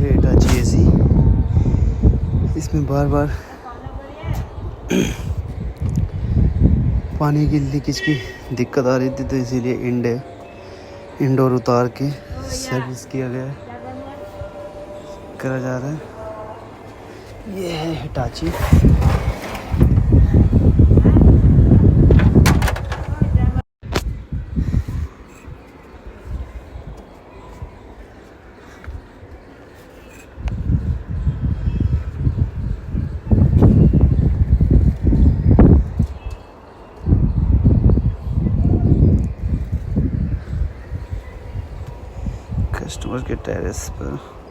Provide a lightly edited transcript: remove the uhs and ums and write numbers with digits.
है Hitachi AC. इसमें बार बार पानी की लीकेज की दिक्कत आ रही थी, तो इसीलिए इंडोर उतार के सर्विस करा जा रहा है। ये है हिटाची। कस्टमर के टेरेस पर